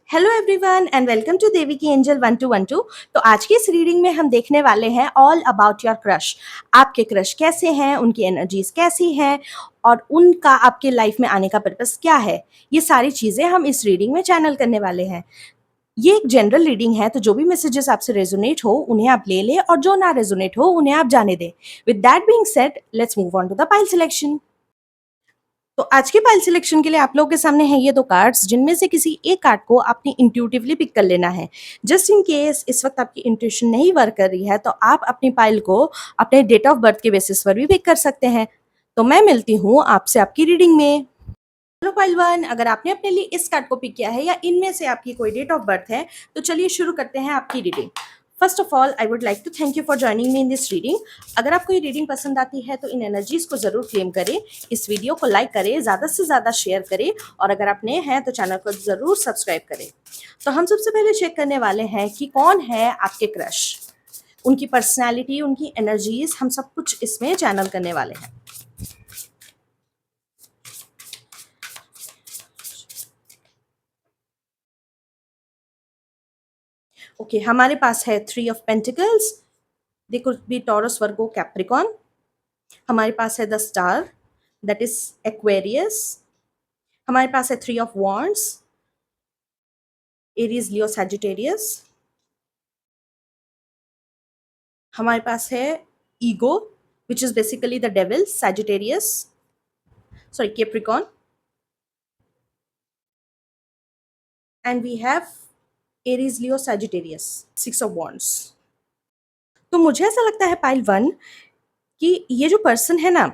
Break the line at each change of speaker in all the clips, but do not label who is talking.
Hello everyone and welcome to Devi की angel 1212। तो आज की इस रीडिंग में हम देखने वाले हैं ऑल अबाउट योर क्रश। आपके क्रश कैसे हैं, उनकी एनर्जीज कैसी हैं और उनका आपके लाइफ में आने का पर्पस क्या है। ये सारी चीज़ें हम इस रीडिंग में चैनल करने वाले हैं। ये एक जनरल रीडिंग है, तो जो भी मैसेजेस आपसे रेजोनेट हो उन्हें आप ले लें और जो ना रेजोनेट हो उन्हें आप जाने दें। With that being said, let's move on to the pile selection. तो आज की पाइल सिलेक्शन के लिए आप लोगों के सामने है ये दो कार्ड्स, जिनमें से किसी एक कार्ड को आपने इंट्यूटिवली पिक कर लेना है। जस्ट इन केस इस वक्त आपकी इंट्यूशन नहीं वर्क कर रही है तो आप अपनी पाइल को अपने डेट ऑफ बर्थ के बेसिस पर भी पिक कर सकते हैं। तो मैं मिलती हूँ आपसे आपकी रीडिंग में। हेलो पाइल वन, अगर आपने अपने लिए इस कार्ड को पिक किया है या इनमें से आपकी कोई डेट ऑफ बर्थ है तो चलिए शुरू करते हैं आपकी reading. First of all I would like to thank you for joining me in this reading. अगर आपको ये रीडिंग पसंद आती है तो इन एनर्जीज को जरूर क्लेम करें, इस वीडियो को लाइक करें, ज़्यादा से ज़्यादा शेयर करें और अगर आप नए हैं तो चैनल को ज़रूर सब्सक्राइब करें। तो हम सबसे पहले चेक करने वाले हैं कि कौन है आपके क्रश, उनकी पर्सनैलिटी, उनकी एनर्जीज, हम सब कुछ इसमें चैनल करने वाले हैं। ओके, हमारे पास है 3 of pentacles, they could be Taurus, Virgo, Capricorn. हमारे पास है the star, that is Aquarius. हमारे पास है 3 of wands, Aries, Leo, Sagittarius. हमारे पास है ego, which is basically the devil, Sagittarius, sorry, Capricorn. And we have Aries, Leo, Sagittarius, 6 of wands. तो मुझे ऐसा लगता है पाइल वन कि ये जो पर्सन है ना,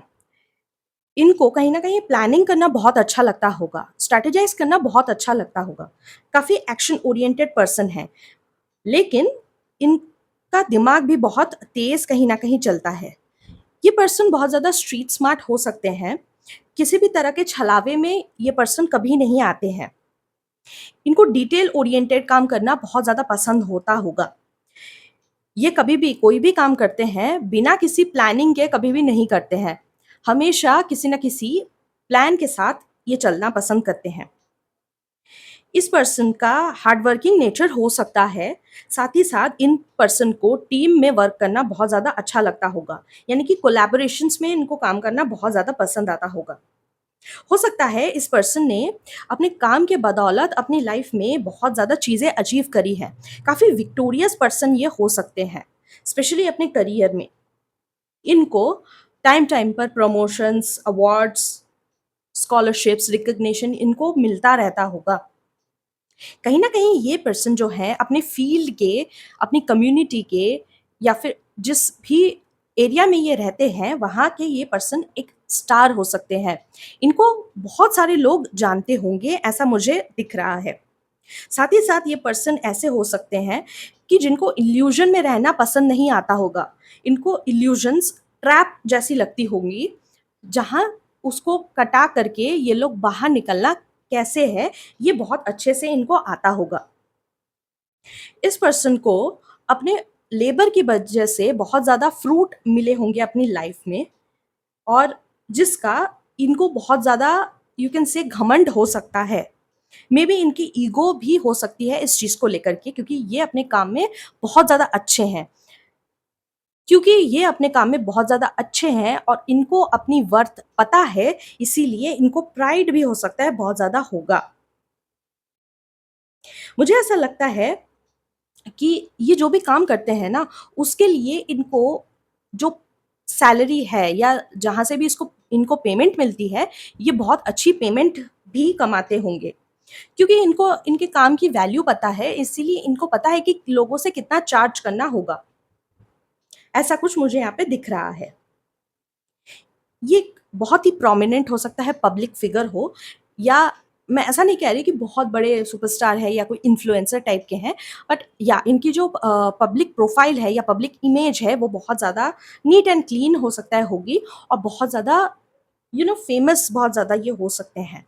इनको कहीं ना कहीं प्लानिंग करना बहुत अच्छा लगता होगा, स्ट्रैटेजाइज करना बहुत अच्छा लगता होगा। काफ़ी एक्शन ओरिएंटेड पर्सन है, लेकिन इनका दिमाग भी बहुत तेज कहीं ना कहीं चलता है। ये पर्सन बहुत ज़्यादा स्ट्रीट स्मार्ट हो सकते हैं, किसी भी तरह के छलावे में ये पर्सन कभी नहीं आते हैं। इनको डिटेल ओरिएंटेड काम करना बहुत ज़्यादा पसंद होता होगा। ये कभी भी कोई भी काम करते हैं बिना किसी प्लानिंग के कभी भी नहीं करते हैं, हमेशा किसी न किसी प्लान के साथ ये चलना पसंद करते हैं। इस पर्सन का हार्डवर्किंग नेचर हो सकता है, साथ ही साथ इन पर्सन को टीम में वर्क करना बहुत ज़्यादा अच्छा लगता होगा, यानी कि कोलैबोरेशंस में इनको काम करना बहुत ज़्यादा पसंद आता होगा। हो सकता है इस पर्सन ने अपने काम के बदौलत अपनी लाइफ में बहुत ज़्यादा चीज़ें अचीव करी हैं। काफ़ी विक्टोरियस पर्सन ये हो सकते हैं, स्पेशली अपने करियर में। इनको टाइम टाइम पर प्रमोशंस, अवार्ड्स, स्कॉलरशिप्स, रिकग्निशन इनको मिलता रहता होगा। कहीं न कहीं ये पर्सन जो है अपने फ़ील्ड के, अपनी कम्युनिटी के या फिर जिस भी एरिया में ये रहते हैं, वहाँ के ये पर्सन एक स्टार हो सकते हैं। इनको बहुत सारे लोग जानते होंगे, ऐसा मुझे दिख रहा है। साथ ही साथ ये पर्सन ऐसे हो सकते हैं कि जिनको इल्यूज़न में रहना पसंद नहीं आता होगा। इनको इल्यूज़न्स ट्रैप जैसी लगती होंगी, जहाँ उसको कटा करके ये लोग बाहर निकलना कैसे है, ये बहुत अच्छे से इनको आता होगा। इस पर्सन को अपने लेबर की वजह से बहुत ज़्यादा फ्रूट मिले होंगे अपनी लाइफ में, और जिसका इनको बहुत ज़्यादा, यू कैन से, घमंड हो सकता है। मे बी इनकी ईगो भी हो सकती है इस चीज़ को लेकर के, क्योंकि ये अपने काम में बहुत ज़्यादा अच्छे हैं। क्योंकि ये अपने काम में बहुत ज़्यादा अच्छे हैं और इनको अपनी वर्थ पता है, इसीलिए इनको प्राइड भी हो सकता है, बहुत ज़्यादा होगा। मुझे ऐसा लगता है कि ये जो भी काम करते हैं ना, उसके लिए इनको जो सैलरी है या जहाँ से भी इसको इनको पेमेंट मिलती है, ये बहुत अच्छी पेमेंट भी कमाते होंगे। क्योंकि इनको इनके काम की वैल्यू पता है, इसीलिए इनको पता है कि लोगों से कितना चार्ज करना होगा। ऐसा कुछ मुझे यहाँ पे दिख रहा है। ये बहुत ही प्रोमिनेंट हो सकता है, पब्लिक फिगर हो, या मैं ऐसा नहीं कह रही कि बहुत बड़े सुपरस्टार है या कोई इन्फ्लुएंसर टाइप के हैं, बट या इनकी जो पब्लिक प्रोफाइल है या पब्लिक इमेज है वो बहुत ज़्यादा नीट एंड क्लीन हो सकता है, होगी, और बहुत ज़्यादा फेमस बहुत ज़्यादा ये हो सकते हैं।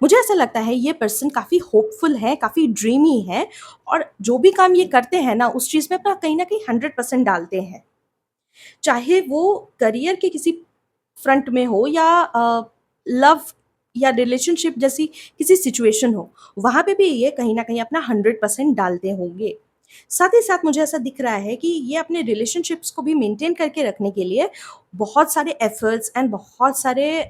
मुझे ऐसा लगता है ये पर्सन काफ़ी होपफुल है, काफ़ी ड्रीमी है, और जो भी काम ये करते हैं ना, उस चीज़ में अपना कहीं न कहीं 100% डालते हैं। चाहे वो करियर के किसी फ्रंट में हो या लव या रिलेशनशिप जैसी किसी सिचुएशन हो, वहाँ पे भी ये कहीं न कहीं अपना 100% डालते होंगे। साथ ही साथ मुझे ऐसा दिख रहा है कि ये अपने रिलेशनशिप्स को भी मेंटेन करके रखने के लिए बहुत सारे एफर्ट्स एंड बहुत सारे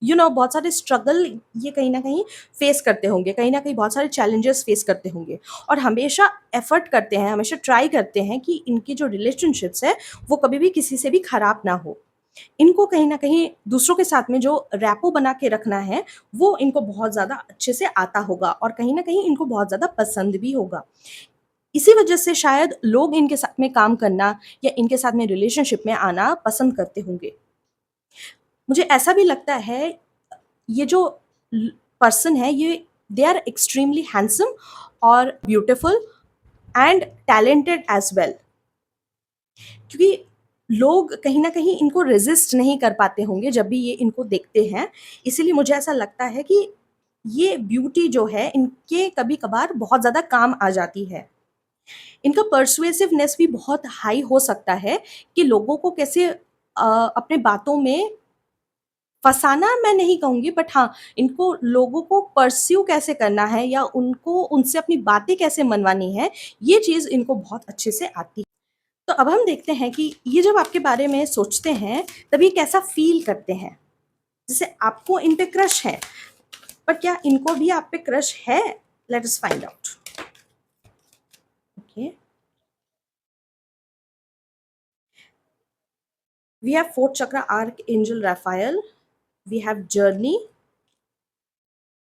बहुत सारे स्ट्रगल ये कहीं न कहीं फेस करते होंगे, कहीं न कहीं बहुत सारे चैलेंजेस फेस करते होंगे और हमेशा एफर्ट करते हैं, हमेशा ट्राई करते हैं कि इनकी जो रिलेशनशिप्स है, वो कभी भी किसी से भी खराब ना हो। इनको कहीं न कहीं दूसरों के साथ में जो रैपो बना के रखना है, वो इनको बहुत ज़्यादा अच्छे से आता होगा और कहीं न कहीं इनको बहुत ज़्यादा पसंद भी होगा। इसी वजह से शायद लोग इनके साथ में काम करना या इनके साथ में रिलेशनशिप में आना पसंद करते होंगे। मुझे ऐसा भी लगता है ये जो पर्सन है ये दे आर एक्सट्रीमली हैंडसम और beautiful and talented as well, क्योंकि लोग कहीं ना कहीं इनको रेजिस्ट नहीं कर पाते होंगे जब भी ये इनको देखते हैं। इसीलिए मुझे ऐसा लगता है कि ये ब्यूटी जो है इनके कभी कभार बहुत ज़्यादा काम आ जाती है। इनका परसुएसिवनेस भी बहुत हाई हो सकता है कि लोगों को कैसे अपने बातों में फँसाना मैं नहीं कहूँगी, बट हाँ, इनको लोगों को पर्स्यू कैसे करना है या उनको उनसे अपनी बातें कैसे मनवानी है, ये चीज़ इनको बहुत अच्छे से आती है। तो अब हम देखते हैं कि ये जब आपके बारे में सोचते हैं, तब ये कैसा फ़ील करते हैं? जैसे आपको इन पे क्रश है, पर क्या इनको भी आप पे क्रश है? Let us find out. Okay, we have 4th chakra archangel Raphael, we have journey,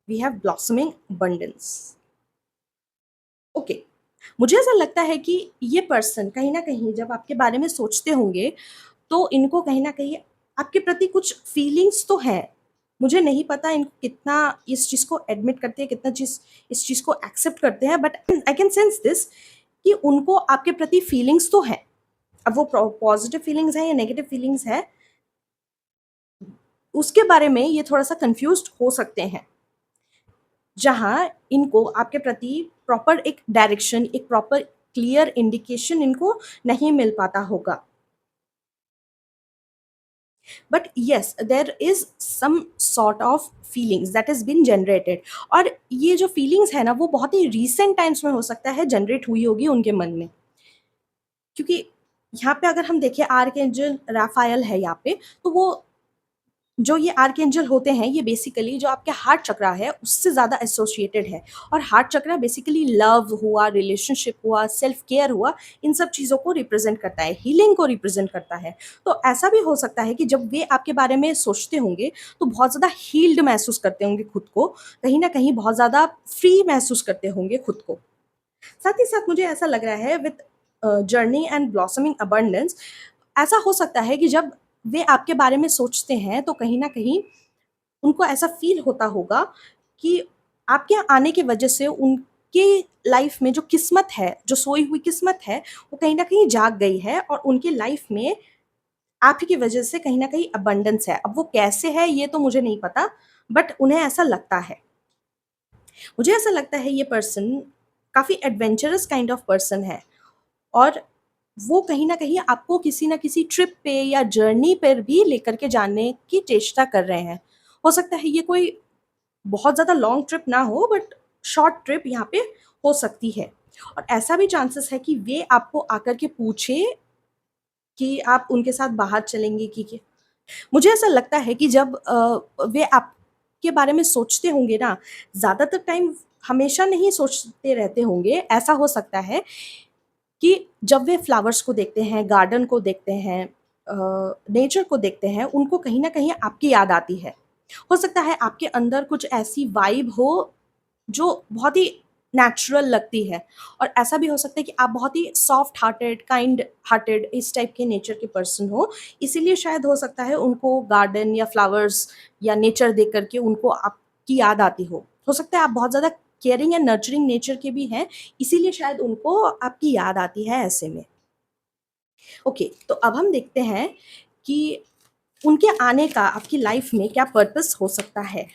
we have blossoming abundance. Okay, मुझे ऐसा लगता है कि ये पर्सन कहीं न कहीं जब आपके बारे में सोचते होंगे, तो इनको कहीं न कहीं आपके प्रति कुछ फीलिंग्स तो हैं। मुझे नहीं पता इनको कितना इस चीज़ को एडमिट करते हैं, कितना चीज़ इस चीज़ को एक्सेप्ट करते हैं, but I can sense this कि उनको आपके प्रति फीलिंग्स तो हैं। अब वो पॉज़िटिव फीलिंग्स हैं या नेगेटिव फीलिंग्स हैं, उसके बारे में ये थोड़ा-सा कन्फ्यूज़्ड हो सकते हैं। जहाँ इनको आपके प्रति प्रॉपर एक डायरेक्शन, एक प्रॉपर क्लियर इंडिकेशन इनको नहीं मिल पाता होगा। But yes, there is some sort of feelings that has been generated और ये जो फीलिंग्स है ना, वो बहुत ही रीसेंट टाइम्स में हो सकता है जनरेट हुई होगी उनके मन में। क्योंकि यहाँ पे अगर हम देखें आर्कएंजल राफ़ाएल है यहाँ पे, तो वो जो ये आर्कएंजल होते हैं, ये बेसिकली जो आपके हार्ट चक्रा है, उससे ज़्यादा एसोसिएटेड है और हार्ट चक्रा बेसिकली लव हुआ, रिलेशनशिप हुआ, सेल्फ केयर हुआ, इन सब चीज़ों को रिप्रेज़ेंट करता है, हीलिंग को रिप्रेज़ेंट करता है। तो ऐसा भी हो सकता है कि जब वे आपके बारे में सोचते होंगे, तो बहुत ज़्यादा हील्ड महसूस करते होंगे खुद को, कहीं न कहीं बहुत ज़्यादा फ्री महसूस करते होंगे खुद को। साथ ही साथ मुझे ऐसा लग रहा है with journey and blossoming abundance, ऐसा हो सकता है कि जब वे आपके बारे में सोचते हैं तो कहीं न कहीं उनको ऐसा फ़ील होता होगा कि आपके आने की वजह से उनके लाइफ़ में जो किस्मत है, जो सोई हुई किस्मत है, वो कहीं न कहीं जाग गई है और उनकी लाइफ़ में आप ही की वजह से कहीं न कहीं अबंडेंस है। अब वो कैसे है ये तो मुझे नहीं पता, बट उन्हें ऐसा लगता है। मुझे ऐसा लगता है ये पर्सन काफ़ी एडवेंचरस काइंड ऑफ पर्सन है और वो कहीं न कहीं आपको किसी न किसी ट्रिप पे या जर्नी पर भी लेकर के जाने की चेष्टा कर रहे हैं। हो सकता है ये कोई बहुत ज़्यादा लॉन्ग ट्रिप ना हो, बट शॉर्ट ट्रिप यहाँ पे हो सकती है और ऐसा भी चांसेस है कि वे आपको आकर के पूछे कि आप उनके साथ बाहर चलेंगे कि क्या? मुझे ऐसा लगता है कि जब वे आपके बारे में सोचते होंगे ना, ज़्यादातर टाइम हमेशा नहीं सोचते रहते होंगे। ऐसा हो सकता है कि जब वे फ्लावर्स को देखते हैं, गार्डन को देखते हैं, नेचर को देखते हैं, उनको कहीं न कहीं आपकी याद आती है। हो सकता है आपके अंदर कुछ ऐसी वाइब हो जो बहुत ही नेचुरल लगती है और ऐसा भी हो सकता है कि आप बहुत ही सॉफ्ट हार्टेड, काइंड हार्टेड इस टाइप के नेचर के पर्सन हो, इसीलिए शायद हो सकता है उनको गार्डन या फ्लावर्स या नेचर देख कर के उनको आपकी याद आती हो। हो सकता है आप बहुत ज़्यादा केयरिंग एंड नर्चरिंग नेचर के भी हैं, इसीलिए शायद उनको आपकी याद आती है ऐसे में। ओके, तो अब हम देखते हैं कि उनके आने का आपकी लाइफ में क्या पर्पस हो सकता है।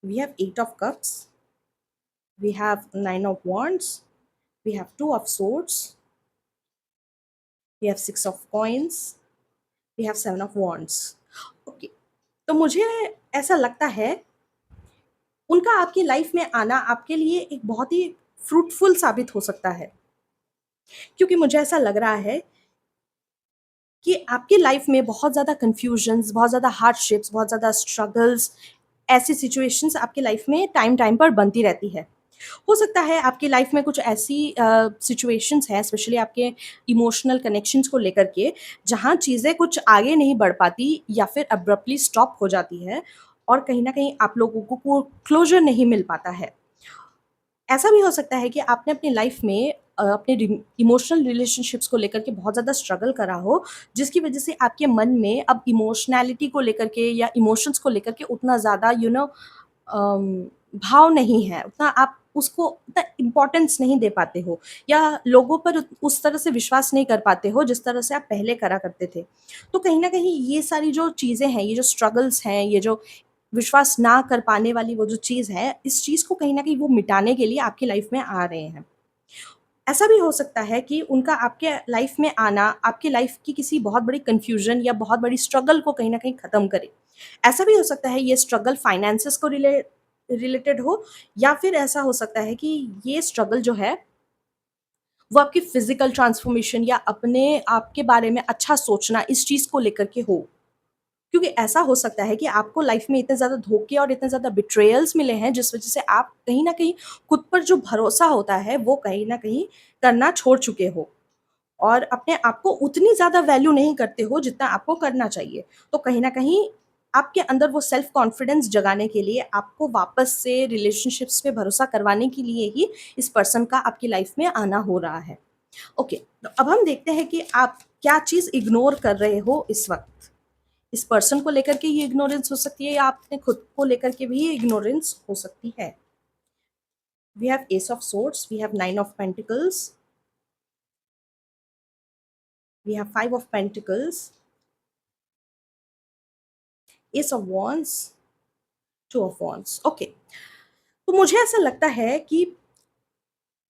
We have 8 of cups, we have 9 of wands, we have 2 of swords, we have 6 of coins, we have 7 of wands. Okay, तो मुझे ऐसा लगता है उनका आपकी लाइफ में आना आपके लिए एक बहुत ही फ्रूटफुल साबित हो सकता है, क्योंकि मुझे ऐसा लग रहा है कि आपकी लाइफ में बहुत ज़्यादा कन्फ्यूजन्स, बहुत ज़्यादा हार्डशिप्स, बहुत ज़्यादा स्ट्रगल्स, ऐसी सिचुएशंस आपकी लाइफ में टाइम टाइम पर बनती रहती है। हो सकता है आपकी लाइफ में कुछ ऐसी सिचुएशंस हैं, स्पेशली आपके इमोशनल कनेक्शंस को लेकर के, जहाँ चीज़ें कुछ आगे नहीं बढ़ पाती या फिर अब्रप्टली स्टॉप हो जाती है और कहीं न कहीं आप लोगों को क्लोज़र नहीं मिल पाता है। ऐसा भी हो सकता है कि आपने अपनी लाइफ में अपने इमोशनल रिलेशनशिप्स को लेकर के बहुत ज़्यादा स्ट्रगल करा हो, जिसकी वजह से आपके मन में अब इमोशनैलिटी को लेकर के या इमोशंस को लेकर के उतना ज़्यादा भाव नहीं है, उतना आप उसको उतना इम्पोर्टेंस नहीं दे पाते हो, या लोगों पर उस तरह से विश्वास नहीं कर पाते हो जिस तरह से आप पहले करा करते थे। तो कहीं ना कहीं ये सारी जो चीज़ें हैं, ये जो स्ट्रगल्स हैं, ये जो विश्वास ना कर पाने वाली वो जो चीज़ है, इस चीज़ को कहीं न कहीं वो मिटाने के लिए आपकी लाइफ़ में आ रहे हैं। ऐसा भी हो सकता है कि उनका आपके लाइफ़ में आना आपकी लाइफ़ की किसी बहुत बड़ी कन्फ्यूज़न या बहुत बड़ी स्ट्रगल को कहीं न कहीं ख़त्म करे। ऐसा भी हो सकता है ये स्ट्रगल फाइनेंसेस को रिलेटेड हो, या फिर ऐसा हो सकता है कि ये स्ट्रगल जो है, वो आपकी फ़िज़िकल ट्रांसफ़ॉर्मेशन या अपने आप के बारे में अच्छा सोचना, इस चीज़ को लेकर के हो। क्योंकि ऐसा हो सकता है कि आपको लाइफ में इतने ज़्यादा धोखे और इतने ज़्यादा बिट्रेयल्स मिले हैं, जिस वज़ह से आप कहीं न कहीं खुद पर जो भरोसा होता है, वो कहीं न कहीं करना छोड़ चुके हो और अपने आप को उतनी ज़्यादा वैल्यू नहीं करते हो, जितना आपको करना चाहिए। तो कहीं न कहीं आपके अंदर वो सेल्फ कॉन्फिडेंस जगाने के लिए, आपको वापस से रिलेशनशिप्स पे भरोसा करवाने के लिए ही इस पर्सन का आपकी लाइफ में आना हो रहा है। ओके, तो अब हम देखते हैं कि आप क्या चीज़ इग्नोर कर रहे हो इस वक़्त। इस पर्सन को लेकर के ये इग्नोरेंस हो सकती है, या आपने खुद को लेकर के भी ये इग्नोरेंस हो सकती है। We have ace of swords, we have nine of pentacles, we have five of pentacles, ace of wands, two of wands. Okay, तो मुझे ऐसा लगता है कि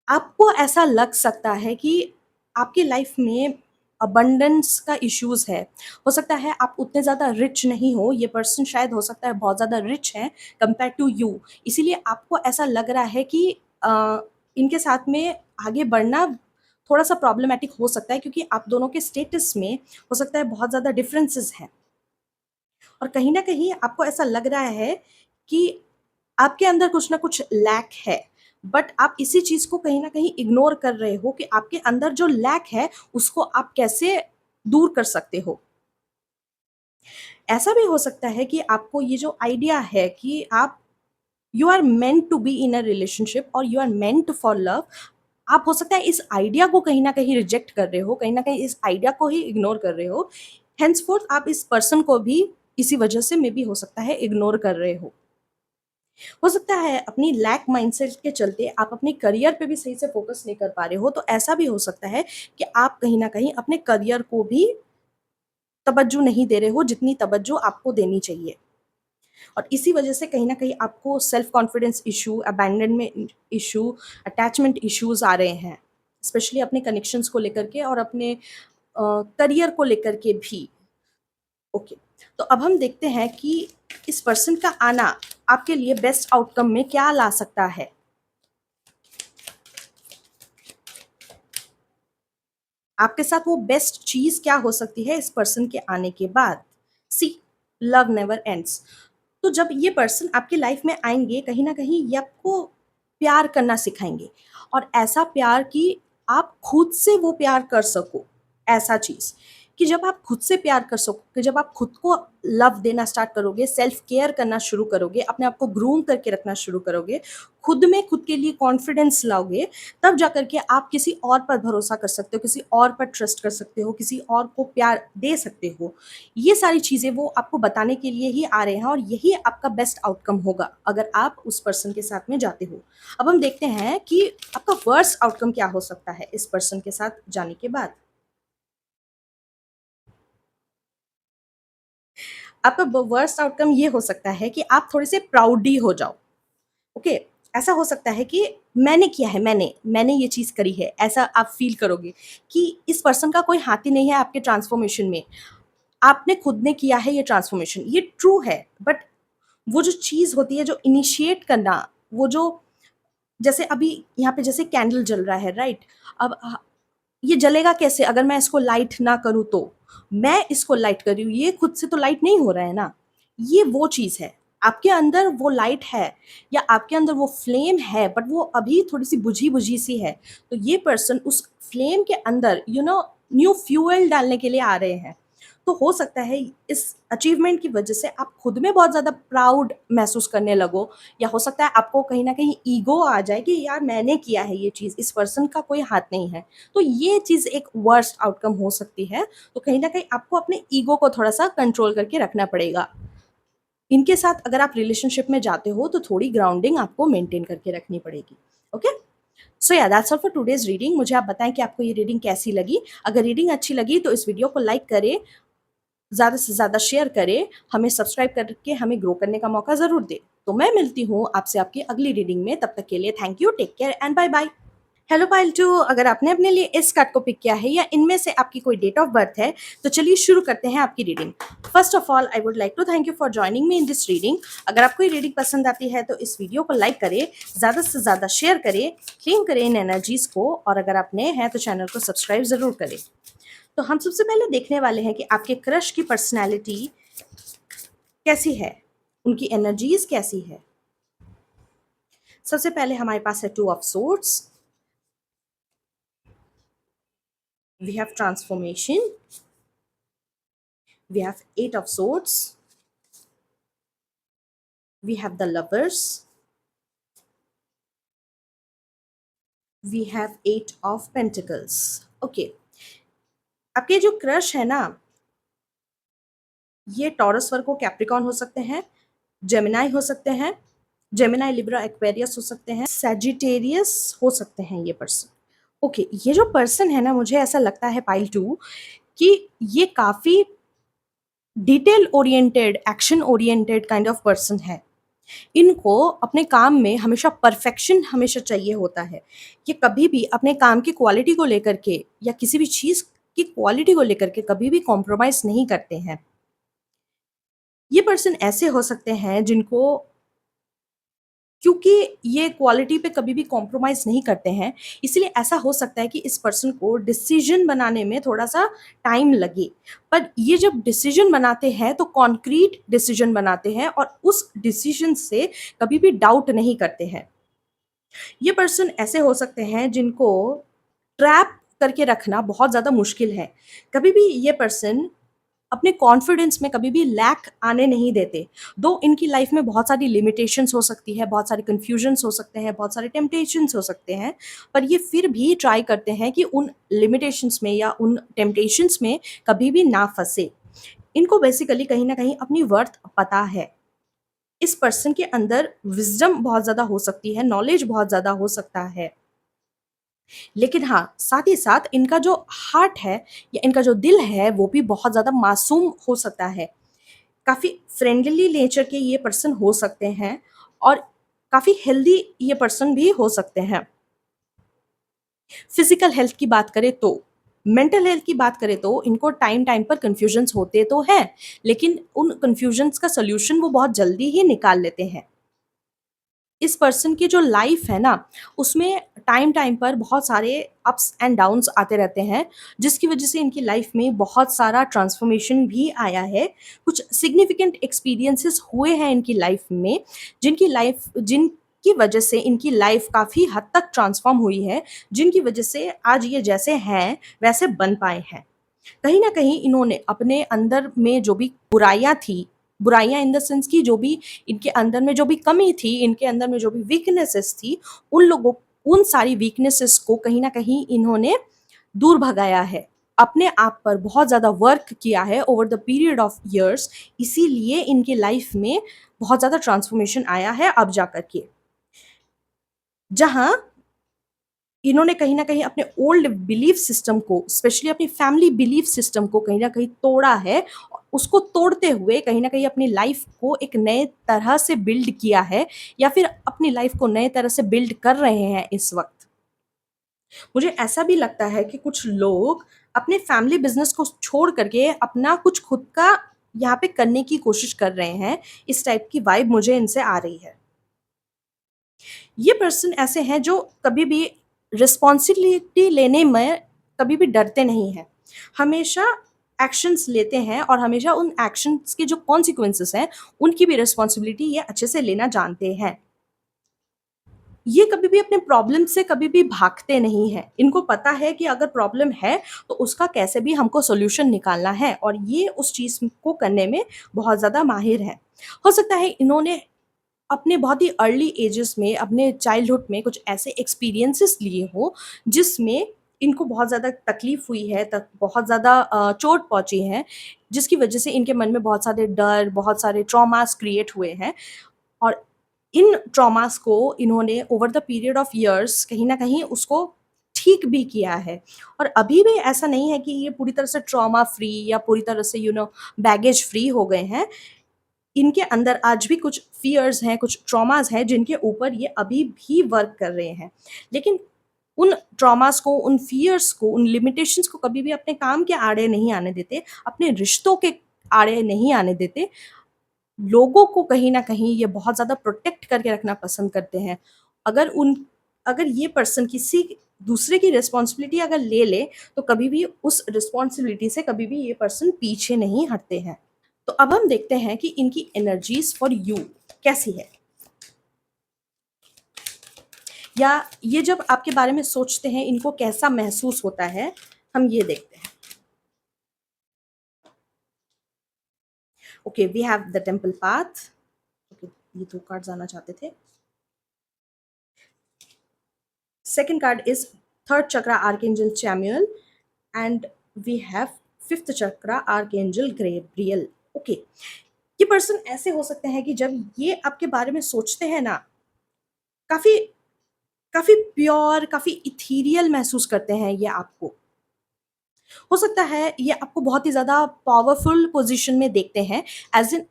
आपको ऐसा लग सकता है कि आपकी लाइफ में अबंडेंस का इश्यूज है। हो सकता है आप उतने ज़्यादा रिच नहीं हो, ये पर्सन शायद हो सकता है बहुत ज़्यादा रिच है कंपेयर टू यू, इसीलिए आपको ऐसा लग रहा है कि इनके साथ में आगे बढ़ना थोड़ा सा प्रॉब्लमेटिक हो सकता है, क्योंकि आप दोनों के स्टेटस में हो सकता है बहुत ज़्यादा डिफरेंसेस हैं, और कहीं ना कहीं आपको ऐसा लग रहा है कि आपके अंदर कुछ ना कुछ लैक है, बट आप इसी चीज़ को कहीं न कहीं इग्नोर कर रहे हो कि आपके अंदर जो लैक है, उसको आप कैसे दूर कर सकते हो। ऐसा भी हो सकता है कि आपको ये जो आइडिया है कि आप you are meant to be in a relationship और you are meant for love, आप हो सकता है इस आइडिया को कहीं न कहीं रिजेक्ट कर रहे हो, कहीं न कहीं इस आइडिया को ही इग्नोर कर रहे हो। हेंसफोर्थ आप इस पर्सन को भी इसी वजह से मेबी हो सकता है इग्नोर कर रहे हो सकता है अपनी लैक माइंडसेट के चलते आप अपने करियर पे भी सही से फोकस नहीं कर पा रहे हो, तो ऐसा भी हो सकता है कि आप कहीं ना कहीं अपने करियर को भी तवज्जो नहीं दे रहे हो जितनी तवज्जो आपको देनी चाहिए, और इसी वजह से कहीं ना कहीं आपको self confidence issue, abandonment issue, attachment issues आ रहे हैं, स्पेशली अपने कनेक्शंस को लेकर के और अपने करियर को लेकर के भी। ओके, तो अब हम देखते हैं कि इस पर्सन का आना आपके लिए बेस्ट आउटकम में क्या ला सकता है। आपके साथ वो बेस्ट चीज क्या हो सकती है इस पर्सन के आने के बाद। सी, लव नेवर एंड्स। तो जब ये पर्सन आपकी लाइफ में आएंगे, कहीं ना कहीं ये आपको प्यार करना सिखाएंगे, और ऐसा प्यार कि आप खुद से वो प्यार कर सको। ऐसा चीज कि जब आप खुद से प्यार कर सको, कि जब आप खुद को लव देना स्टार्ट करोगे, सेल्फ केयर करना शुरू करोगे, अपने आप को ग्रूम करके रखना शुरू करोगे, खुद में खुद के लिए कॉन्फिडेंस लाओगे, तब जाकर के आप किसी और पर भरोसा कर सकते हो, किसी और पर ट्रस्ट कर सकते हो, किसी और को प्यार दे सकते हो। ये सारी चीज़ें वो आपको बताने के लिए ही आ रहे हैं, और यही आपका बेस्ट आउटकम होगा अगर आप उस पर्सन के साथ में जाते हो। अब हम देखते हैं कि आपका वर्स्ट आउटकम क्या हो सकता है इस पर्सन के साथ जाने के बाद। आपका वर्स्ट आउटकम ये हो सकता है कि आप थोड़े से प्राउडी हो जाओ। ओके, ऐसा हो सकता है कि मैंने किया है, मैंने ये चीज़ करी है, ऐसा आप फ़ील करोगे कि इस पर्सन का कोई हाथ ही नहीं है आपके ट्रांसफ़ॉर्मेशन में। आपने खुद ने किया है ये ट्रांसफ़ॉर्मेशन, ये ट्रू है, बट वो जो चीज़ होती है, जो इनिशिएट करना, वो जो जैसे अभी यहाँ पे जैसे कैंडल जल रहा है, राइट? अब ये जलेगा कैसे अगर मैं इसको लाइट ना करूँ तो? मैं इसको लाइट कर रही हूँ, ये खुद से तो लाइट नहीं हो रहा है ना। ये वो चीज़ है, आपके अंदर वो लाइट है या आपके अंदर वो फ्लेम है, बट वो अभी थोड़ी-सी बुझी-बुझी सी है। तो ये पर्सन उस फ्लेम के अंदर न्यू फ्यूल डालने के लिए आ रहे हैं। तो हो सकता है इस अचीवमेंट की वजह से आप खुद में बहुत ज़्यादा प्राउड महसूस करने लगो, या हो सकता है आपको कहीं न कहीं ईगो आ जाए कि यार मैंने किया है ये चीज़, इस पर्सन का कोई हाथ नहीं है। तो ये चीज़ एक वर्स्ट आउटकम हो सकती है। तो कहीं न कहीं आपको अपने ईगो को थोड़ा-सा कंट्रोल करके रखना पड़ेगा। इनके साथ अगर आप रिलेशनशिप में जाते हो तो थोड़ी ग्राउंडिंग आपको मेंटेन करके रखनी पड़ेगी। ओके? सो या that's all for today's reading. मुझे आप बताएँ कि आपको ये रीडिंग कैसी लगी? अगर रीडिंग अच्छी लगी तो इस वीडियो को लाइक करें, ज़्यादा से ज़्यादा शेयर करें, हमें सब्सक्राइब करके हमें ग्रो करने का मौका ज़रूर दें। तो मैं मिलती हूँ आपसे आपकी अगली रीडिंग में, तब तक के लिए thank you, take care and bye bye. Hello pile 2, अगर आपने अपने लिए इस कार्ड को पिक किया है या इनमें से आपकी कोई डेट ऑफ बर्थ है, तो चलिए शुरू करते हैं आपकी reading. First of all I would like to thank you for joining me in this reading. अगर आपको ये रीडिंग पसंद आती है तो इस वीडियो को लाइक करें, ज़्यादा से ज़्यादा शेयर करें, क्लेम करें इन एनर्जीज़ को, और अगर आप नए हैं तो चैनल को सब्सक्राइब ज़रूर करें। तो हम सबसे पहले देखने वाले हैं कि आपके क्रश की पर्सनैलिटी कैसी है, उनकी एनर्जीज़ कैसी है। सबसे पहले हमारे पास है 2 of swords, we have transformation, we have 8 of swords, we have the lovers, we have 8 of pentacles. Okay, आपके जो क्रश है ना, ये टॉरस वर्गो कैप्रिकॉन हो सकते हैं, जेमिनाई हो सकते हैं, जेमिनाई लिब्रा एक्वेरियस हो सकते हैं, सैजिटेरियस हो सकते हैं ये पर्सन। ओके, ये जो पर्सन है ना, मुझे ऐसा लगता है पाइल 2 कि ये काफ़ी detail oriented, action oriented kind of person है। इनको अपने काम में हमेशा परफेक्शन हमेशा चाहिए होता है। ये कभी भी अपने काम की क्वालिटी को लेकर के या किसी भी चीज़ की क्वालिटी को लेकर के कभी भी कॉम्प्रोमाइज़ नहीं करते हैं। ये पर्सन ऐसे हो सकते हैं जिनको, क्योंकि ये क्वालिटी पे कभी भी कॉम्प्रोमाइज़ नहीं करते हैं, इसलिए ऐसा हो सकता है कि इस पर्सन को डिसीज़न बनाने में थोड़ा-सा टाइम लगे। पर ये जब डिसीज़न बनाते हैं तो कॉन्क्रीट डिसीज़न बनाते हैं और उस डिसीज़न से कभी भी डाउट नहीं करते हैं। ये पर्सन ऐसे हो सकते हैं जिनको ट्रैप करके रखना बहुत ज़्यादा मुश्किल है। कभी भी ये पर्सन अपने कॉन्फिडेंस में कभी भी लैक आने नहीं देते। दो इनकी लाइफ में बहुत सारी लिमिटेशंस हो सकती है, बहुत सारे कन्फ्यूजन्स हो सकते हैं, बहुत सारे टेम्पटेशंस हो सकते हैं, पर ये फिर भी ट्राई करते हैं कि उन लिमिटेशंस में या उन टेम्पटेशंस में कभी भी ना फँसे। इनको बेसिकली कहीं न कहीं अपनी वर्थ पता है। इस पर्सन के अंदर विज़डम बहुत ज़्यादा हो सकती है, नॉलेज बहुत ज़्यादा हो सकता है। लेकिन हाँ, साथ ही साथ इनका जो हार्ट है या इनका जो दिल है, वो भी बहुत ज़्यादा मासूम हो सकता है। काफ़ी फ्रेंडली नेचर के ये पर्सन हो सकते हैं और काफ़ी हेल्दी ये पर्सन भी हो सकते हैं। फिज़िकल हेल्थ की बात करें तो, मेंटल हेल्थ की बात करें तो इनको टाइम-टाइम पर कन्फ्यूजन्स होते तो हैं, लेकिन उन कन्फ्यूजन्स का सॉल्यूशन वो बहुत जल्दी ही निकाल लेते हैं। इस पर्सन की जो लाइफ है ना, उसमें टाइम-टाइम पर बहुत सारे अप्स एंड डाउन्स आते रहते हैं, जिसकी वजह से इनकी लाइफ में बहुत सारा ट्रांसफॉर्मेशन भी आया है। कुछ सिग्निफिकेंट एक्सपीरियंसेस हुए हैं इनकी लाइफ में, जिनकी वजह से इनकी लाइफ काफ़ी हद तक ट्रांसफॉर्म हुई है, जिनकी वजह से आज ये जैसे हैं, वैसे बन पाए हैं। कहीं न कहीं इन्होंने अपने अंदर में जो भी बुराइयाँ थी, बुराइयाँ इन द सेंस कि जो भी इनके अंदर में जो भी कमी थी, इनके अंदर में जो भी वीकनेसेस थी, उन सारी वीकनेसेस को कहीं न कहीं इन्होंने दूर भगाया है। अपने आप पर बहुत ज़्यादा वर्क किया है over the period of years, इसीलिए इनकी लाइफ में बहुत ज़्यादा ट्रांसफॉर्मेशन आया है अब जाकर के। जहाँ इन्होंने कहीं न कहीं अपने ओल्ड बिलीफ सिस्टम को, स्पेशली अपनी फैमिली बिलीफ सिस्टम को कहीं न कहीं तोड़ा है उसको तोड़ते हुए कहीं न कहीं अपनी लाइफ़ को एक नए तरह से बिल्ड किया है या फिर अपनी लाइफ़ को नए तरह से बिल्ड कर रहे हैं इस वक़्त। मुझे ऐसा भी लगता है कि कुछ लोग अपने फैमिली बिज़नेस को छोड़ कर के अपना कुछ खुद का यहाँ पे करने की कोशिश कर रहे हैं। इस टाइप की वाइब मुझे इनसे आ रही है। ये पर्सन ऐसे हैं जो कभी भी रिस्पॉन्सिबिलिटी लेने में कभी भी डरते नहीं हैं। हमेशा एक्शंस लेते हैं और हमेशा उन एक्शंस के जो कॉन्सिक्वेंसेस हैं, उनकी भी रिस्पॉन्सिबिलिटी ये अच्छे से लेना जानते हैं। ये कभी भी अपने प्रॉब्लम से कभी भी भागते नहीं हैं। इनको पता है कि अगर प्रॉब्लम है, तो उसका कैसे भी हमको सॉल्यूशन निकालना है और ये उस चीज़ को करने में बहुत ज़्यादा माहिर हैं। हो सकता है इन्होंने अपने बहुत ही अर्ली एजेस में, अपने चाइल्डहुड में कुछ ऐसे एक्सपीरियंसेस लिए हों, जिसमें इनको बहुत ज़्यादा तकलीफ़ हुई है, तक बहुत ज़्यादा चोट पहुँची है, जिसकी वजह से इनके मन में बहुत सारे डर, बहुत सारे ट्रॉमास क्रिएट हुए हैं और इन ट्रॉमास को इन्होंने over the period of years कहीं न कहीं उसको ठीक भी किया है और अभी भी ऐसा नहीं है कि ये पूरी तरह से ट्रॉमा फ्री या पूरी तरह से बैगेज फ्री हो गए हैं। इनके अंदर आज भी कुछ फ़ियर्स हैं, कुछ ट्रॉमास हैं जिनके ऊपर ये अभी भी वर्क कर रहे हैं। लेकिन उन ट्रॉमास को, उन फ़ियर्स को, उन लिमिटेशंस को कभी भी अपने काम के आड़े नहीं आने देते, अपने रिश्तों के आड़े नहीं आने देते। लोगों को कहीं न कहीं ये बहुत ज़्यादा प्रोटेक्ट करके रखना पसंद करते हैं। अगर उन अगर ये पर्सन किसी दूसरे की रिस्पॉन्सिबिलिटी अगर ले ले, तो कभी भी उस रिस्पॉन्सिबिलिटी से कभी भी ये पर्सन पीछे नहीं हटते हैं। तो अब हम देखते हैं कि इनकी एनर्जीज़ फॉर यू कैसी है? या ये जब आपके बारे में सोचते हैं, इनको कैसा महसूस होता है? हम ये देखते हैं। Okay, we have the temple path. Okay, ये 2 कार्ड्स आना चाहते थे। Second card is third chakra archangel Chamuel and we have fifth chakra archangel Gabriel. Okay, ये पर्सन ऐसे हो सकते हैं कि जब ये आपके बारे में सोचते हैं ना, काफ़ी काफ़ी प्योर, काफ़ी इथीरियल महसूस करते हैं ये आपको। हो सकता है ये आपको बहुत ही ज़्यादा पावरफुल पोज़ीशन में देखते हैं, as in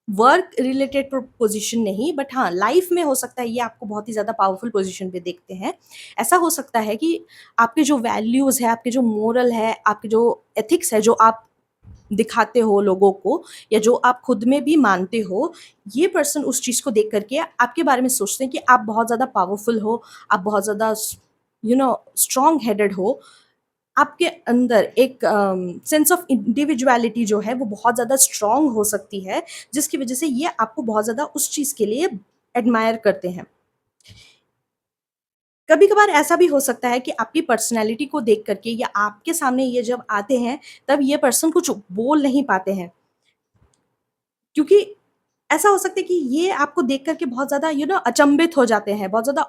work related position नहीं, बट हाँ, लाइफ में हो सकता है ये आपको बहुत ही ज़्यादा पावरफुल पोजीशन पे देखते हैं। ऐसा हो सकता है कि आपके जो वैल्यूज़ है, आपके जो मोरल है, आपके जो एथिक्स है, जो आप दिखाते हो लोगों को या जो आप खुद में भी मानते हो, ये पर्सन उस चीज़ को देख कर के आपके बारे में सोचते हैं कि आप बहुत ज़्यादा पावरफुल हो, आप बहुत ज़्यादा स्ट्रॉन्ग हेडेड हो। आपके अंदर एक सेंस ऑफ इंडिविजुअलिटी जो है वो बहुत ज़्यादा स्ट्रॉन्ग हो सकती है, जिसकी वज़ह से ये आपको बहुत ज़्यादा उस चीज़ के लिए एडमायर करते हैं। कभी-कभार ऐसा भी हो सकता है कि आपकी पर्सनैलिटी को देख कर के या आपके सामने ये जब आते हैं, तब ये पर्सन कुछ बोल नहीं पाते हैं। क्योंकि ऐसा हो सकता है कि ये आपको देख कर के बहुत ज़्यादा अचंभित हो जाते हैं, बहुत ज़्यादा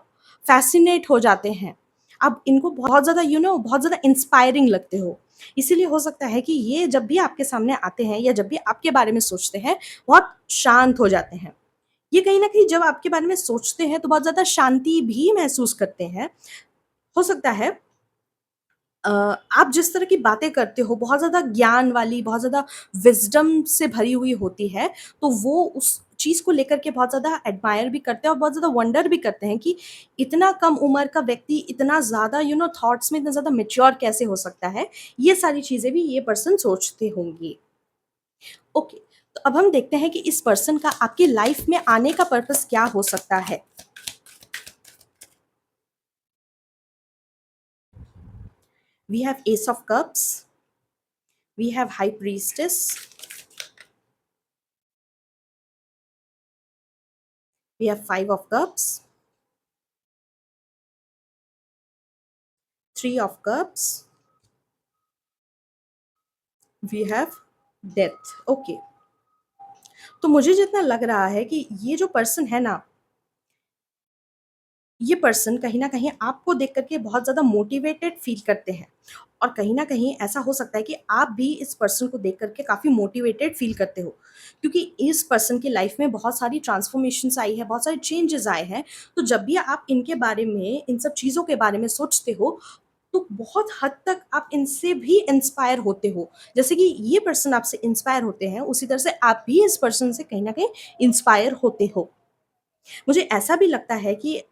फ़ैसिनेट हो जाते हैं। आप इनको बहुत ज़्यादा बहुत ज़्यादा इंस्पायरिंग लगते हो। इसीलिए हो सकता है कि ये जब भी आपके सामने आते हैं या जब भी आपके बारे में सोचते हैं, बहुत शांत हो जाते हैं। ये कहीं न कहीं जब आपके बारे में सोचते हैं तो बहुत ज़्यादा शांति भी महसूस करते हैं। हो सकता है आप जिस तरह की बातें करते हो, बहुत ज़्यादा ज्ञान वाली, बहुत ज़्यादा विज़डम से भरी हुई होती है, तो वो उस चीज़ को लेकर के बहुत ज़्यादा एडमायर भी करते हैं और बहुत ज़्यादा वंडर भी करते हैं कि इतना कम उम्र का व्यक्ति इतना ज़्यादा थॉट्स में इतना ज़्यादा मैच्योर कैसे हो सकता है? ये सारी चीज़ें भी ये पर्सन सोचते होंगे। ओके, तो अब हम देखते हैं कि इस पर्सन का आपकी लाइफ़ में आने का पर्पस क्या हो सकता है? We have Ace of Cups, we have High Priestess, we have Five of Cups, Three of Cups, we have Death. Okay, तो मुझे जितना लग रहा है कि ये जो पर्सन है ना, ये पर्सन कहीं न कहीं आपको देख कर के बहुत ज़्यादा मोटिवेटेड फ़ील करते हैं और कहीं न कहीं ऐसा हो सकता है कि आप भी इस पर्सन को देख कर के काफ़ी मोटिवेटेड फ़ील करते हो। क्योंकि इस पर्सन की लाइफ़ में बहुत सारी ट्रांसफ़ॉर्मेशंस आई है, बहुत सारे चेंजेज़ आए हैं, तो जब भी आप इनके बारे में, इन सब चीज़ों के बारे में सोचते हो, तो बहुत हद तक आप इनसे भी इंस्पायर होते हो। जैसे कि ये पर्सन आपसे इंस्पायर होते हैं, उसी तरह से आप भी इस पर्सन से कहीं न कहीं इंस्पायर होते हो। मुझे ऐसा भी लगता है कि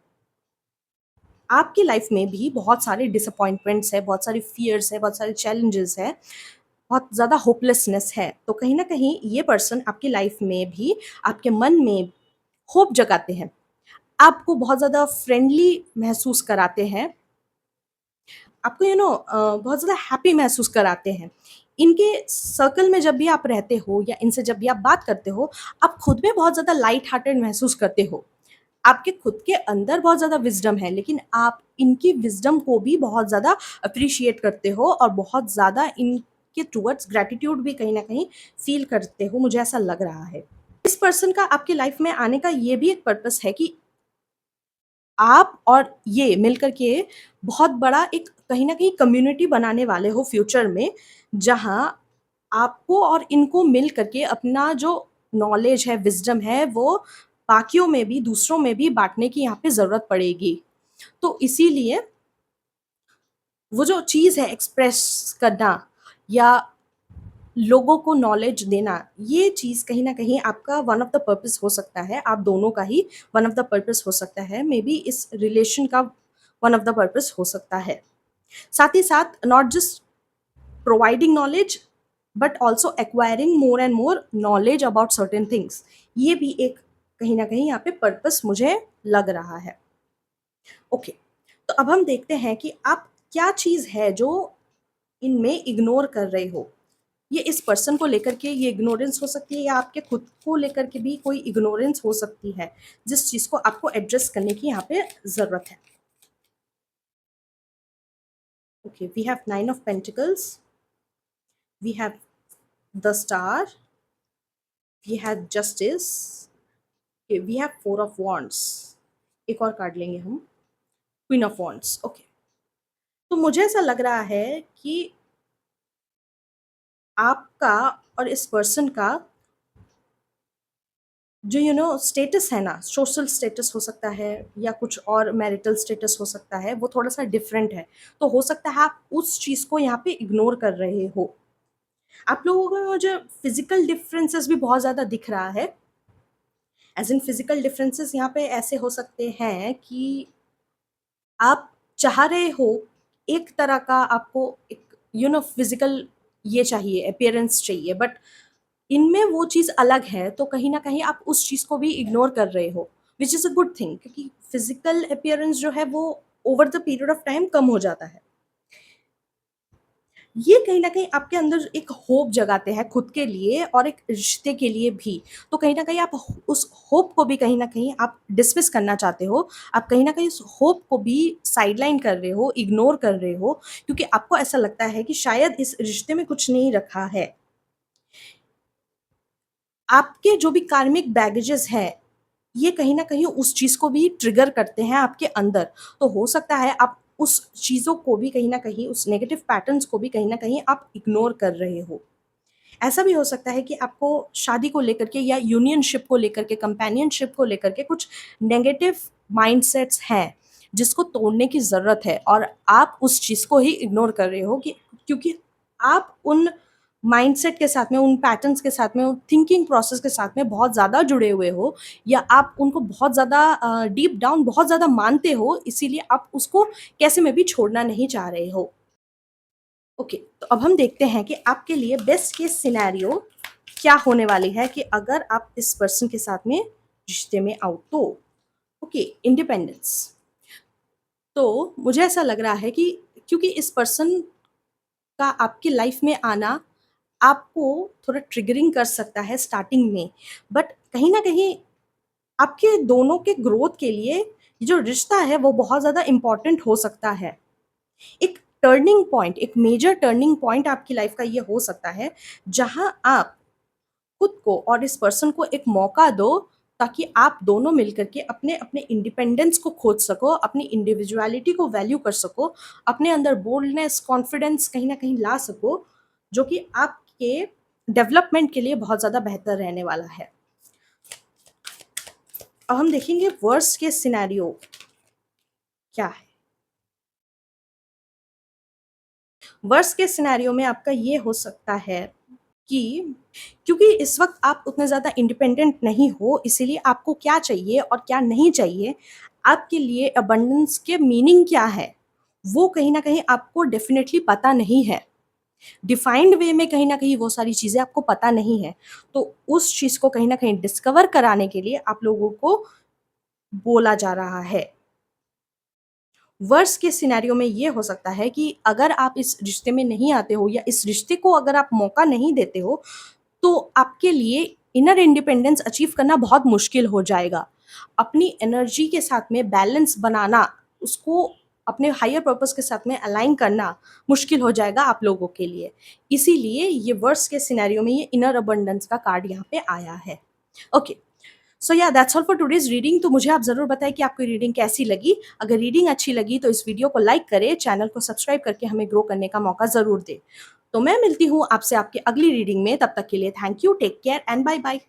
आपकी लाइफ में भी बहुत सारे डिसअपॉइंटमेंट्स हैं, बहुत सारे फ़ियर्स हैं, बहुत सारे चैलेंजेस हैं, बहुत ज़्यादा होपलेसनेस है। तो कहीं न कहीं ये पर्सन आपकी लाइफ में भी आपके मन में होप जगाते हैं। आपको बहुत ज़्यादा फ्रेंडली महसूस कराते हैं। आपको बहुत ज़्यादा हैप्पी महसूस कराते हैं। इनके सर्कल में जब भी आप रहते हो या इनसे जब भी आप बात करते हो, आप खुद में बहुत ज़्यादा लाइट हार्टेड महसूस करते हो। आपके खुद के अंदर बहुत ज़्यादा विज़डम है, लेकिन आप इनकी विज़डम को भी बहुत ज़्यादा एप्रिशिएट करते हो और बहुत ज़्यादा इनके टुवर्ड्स ग्रैटिट्यूड भी कहीं न कहीं फ़ील करते हो, मुझे ऐसा लग रहा है। इस पर्सन का आपकी लाइफ़ में आने का ये भी एक पर्पस है कि आप और ये मिलकर के बहुत बड़ा एक कहीं न कहीं कम्युनिटी बनाने वाले हो फ्यूचर में, जहाँ आपको और इनको मिल करके अपना जो नॉलेज है, विज़डम है, वो बाकियों में भी, दूसरों में भी बाँटने की यहाँ पे ज़रूरत पड़ेगी। तो इसीलिए वो जो चीज़ है एक्सप्रेस करना या लोगों को नॉलेज देना, ये चीज़ कहीं न कहीं आपका वन ऑफ द पर्पस हो सकता है, आप दोनों का ही वन ऑफ द पर्पस हो सकता है, मेबी इस रिलेशन का वन ऑफ द पर्पस हो सकता है। साथ ही साथ not just providing knowledge but also acquiring more and more knowledge about certain things, ये भी एक कहीं न कहीं यहाँ पे पर्पस मुझे लग रहा है। ओके, तो अब हम देखते हैं कि आप क्या चीज़ है जो इनमें इग्नोर कर रहे हो? ये इस पर्सन को लेकर के ये इग्नोरेंस हो सकती है या आपके खुद को लेकर के भी कोई इग्नोरेंस हो सकती है, जिस चीज़ को आपको एड्रेस करने की यहाँ पे ज़रूरत है। Okay, we have 9 of pentacles, we have the star, we have justice, we have 4 of wands. एक और कार्ड लेंगे हम, क्वीन ऑफ वॉन्ड्स। ओके, तो मुझे ऐसा लग रहा है कि आपका और इस पर्सन का जो स्टेटस है ना, सोशल स्टेटस हो सकता है या कुछ और मैरिटल स्टेटस हो सकता है, वो थोड़ा-सा डिफरेंट है। तो हो सकता है आप उस चीज़ को यहाँ पे इग्नोर कर रहे हो। आप लोगों को मुझे फिज़िकल डिफरेंसेस भी बहुत ज़्यादा दिख रहा है। एज़ इन फिज़िकल डिफरेंसेस यहाँ पे ऐसे हो सकते हैं कि आप चाह रहे हो एक तरह का, आपको एक फिज़िकल ये चाहिए, अपीयरेंस चाहिए, बट इनमें वो चीज़ अलग है, तो कहीं न कहीं आप उस चीज़ को भी इग्नोर कर रहे हो, which is a good thing, क्योंकि फिज़िकल अपीयरेंस जो है वो over the period of time कम हो जाता है। ये कहीं न कहीं आपके अंदर एक होप जगाते हैं खुद के लिए और एक रिश्ते के लिए भी। तो कहीं न कहीं आप उस होप को भी कहीं न कहीं आप डिसमिस करना चाहते हो। आप कहीं न कहीं उस होप को भी साइडलाइन कर रहे हो, इग्नोर कर रहे हो, क्योंकि आपको ऐसा लगता है कि शायद इस रिश्ते में कुछ नहीं रखा है। आपके जो भी कार्मिक बैगेजेस हैं, ये कहीं न कहीं उस चीज़ को भी ट्रिगर करते हैं आपके अंदर। तो हो सकता है आप उस चीज़ों को भी कहीं न कहीं, उस नेगेटिव पैटर्न्स को भी कहीं न कहीं आप इग्नोर कर रहे हो। ऐसा भी हो सकता है कि आपको शादी को लेकर के या यूनियनशिप को लेकर के, कंपेनियनशिप को लेकर के कुछ नेगेटिव माइंडसेट्स हैं, जिसको तोड़ने की ज़रूरत है और आप उस चीज़ को ही इग्नोर कर रहे हो कि क्योंकि आप उन माइंडसेट के साथ में, उन पैटर्न्स के साथ में, उन थिंकिंग प्रोसेस के साथ में बहुत ज़्यादा जुड़े हुए हो या आप उनको बहुत ज़्यादा डीप डाउन बहुत ज़्यादा मानते हो, इसीलिए आप उसको कैसे में भी छोड़ना नहीं चाह रहे हो। ओके, तो अब हम देखते हैं कि आपके लिए बेस्ट केस सिनेरियो क्या होने वाली है कि अगर आप इस पर्सन के साथ में रिश्ते में आओ तो। Okay, independence. तो मुझे ऐसा लग रहा है कि क्योंकि इस पर्सन का आपकी लाइफ में आना आपको थोड़ा ट्रिगरिंग कर सकता है स्टार्टिंग में, बट कहीं ना कहीं आपके दोनों के ग्रोथ के लिए ये जो रिश्ता है वो बहुत ज़्यादा इम्पॉर्टेंट हो सकता है। एक टर्निंग पॉइंट, एक मेजर टर्निंग पॉइंट आपकी लाइफ का ये हो सकता है, जहाँ आप खुद को और इस पर्सन को एक मौका दो, ताकि आप दोनों मिलकर के अपने अपने इंडिपेंडेंस को खोज सको, अपनी इंडिविजुअलिटी को वैल्यू कर सको, अपने अंदर बोल्डनेस, कॉन्फिडेंस कहीं ना कहीं ला सको, जो कि आपके डेवलपमेंट के लिए बहुत ज़्यादा बेहतर रहने वाला है। अब हम देखेंगे वर्स्ट के सिनेरियो क्या है। वर्स्ट केस सिनेरियो में आपका ये हो सकता है कि क्योंकि इस वक़्त आप उतने ज़्यादा इंडिपेंडेंट नहीं हो, इसीलिए आपको क्या चाहिए और क्या नहीं चाहिए, आपके लिए अबंडेंस के मीनिंग क्या है, वो कहीं न कहीं आपको डेफ़िनेटली पता नहीं है। डिफाइंड वे में कहीं न कहीं वो सारी चीज़ें आपको पता नहीं है। तो उस चीज़ को कहीं न कहीं डिस्कवर कराने के लिए आप लोगों को बोला जा रहा है। वर्स्ट केस सिनेरियो में ये हो सकता है कि अगर आप इस रिश्ते में नहीं आते हो या इस रिश्ते को अगर आप मौका नहीं देते हो, तो आपके लिए इनर इंडिपेंडेंस अचीव करना बहुत मुश्किल हो जाएगा। अपनी एनर्जी के साथ में बैलेंस बनाना, उसको अपने हायर पर्पस के साथ में अलाइन करना मुश्किल हो जाएगा आप लोगों के लिए। इसीलिए ये वर्स्ट केस सिनेरियो में ये इनर अबंडेंस का कार्ड यहाँ पे आया है। ओके। सो या that's all for today's reading. तो मुझे आप ज़रूर बताएँ कि आपको रीडिंग कैसी लगी? अगर रीडिंग अच्छी लगी तो इस वीडियो को लाइक करें, चैनल को सब्सक्राइब करके हमें ग्रो करने का मौका ज़रूर दें। तो मैं मिलती हूँ आपसे आपकी अगली रीडिंग में, तब तक के लिए thank you, take care and bye bye.